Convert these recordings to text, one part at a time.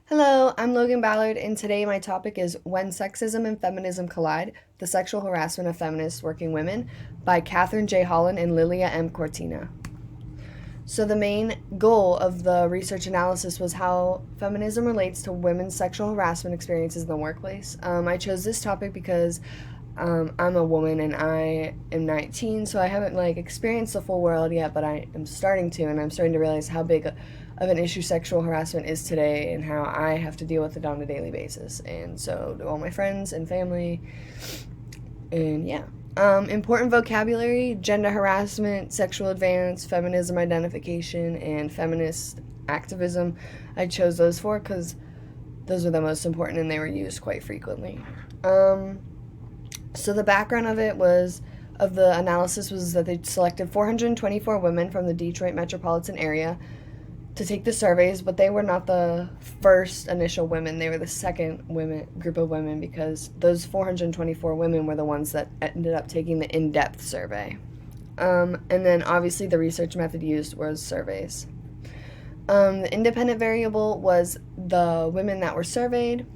Hello, I'm Logan Ballard, and today my topic is When Sexism and Feminism Collide: The Sexual Harassment of Feminist Working Women by Catherine J. Holland and Lilia M. Cortina. So, the main goal of the research analysis was how feminism relates to women's sexual harassment experiences in the workplace. I chose this topic because I'm a woman and I am 19, so I haven't experienced the full world yet, but I am starting to, and I'm starting to realize how big of an issue sexual harassment is today and how I have to deal with it on a daily basis. And so do all my friends and family. And yeah. Important vocabulary: gender harassment, sexual advance, feminism identification, and feminist activism. I chose those four because those were the most important and they were used quite frequently. So the background of the analysis was that they selected 424 women from the Detroit metropolitan area to take the surveys, but they were not the first initial women. They were the second group of women, because those 424 women were the ones that ended up taking the in-depth survey. And then obviously the research method used was surveys. The independent variable was the women that were surveyed.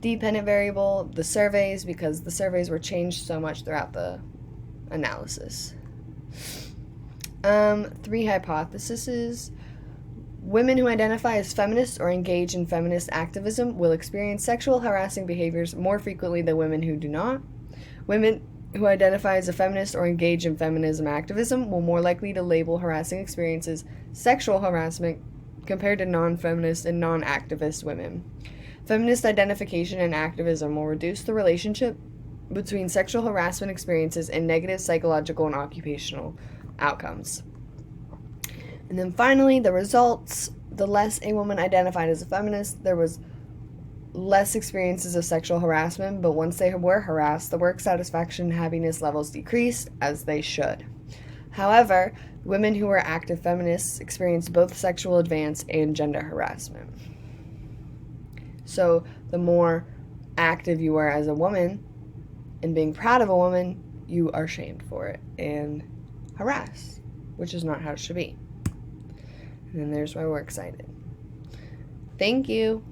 Dependent variable, the surveys, because the surveys were changed so much throughout the analysis. Three hypotheses. Women who identify as feminists or engage in feminist activism will experience sexual harassing behaviors more frequently than women who do not. Women who identify as a feminist or engage in feminism activism will more likely to label harassing experiences sexual harassment compared to non-feminist and non-activist women. Feminist identification and activism will reduce the relationship between sexual harassment experiences and negative psychological and occupational outcomes. And then finally, the results: the less a woman identified as a feminist, there was less experiences of sexual harassment, but once they were harassed, the work satisfaction and happiness levels decreased, as they should. However, women who were active feminists experienced both sexual advance and gender harassment. So the more active you are as a woman and being proud of a woman, you are shamed for it and harassed, which is not how it should be. And then there's why we're excited. Thank you.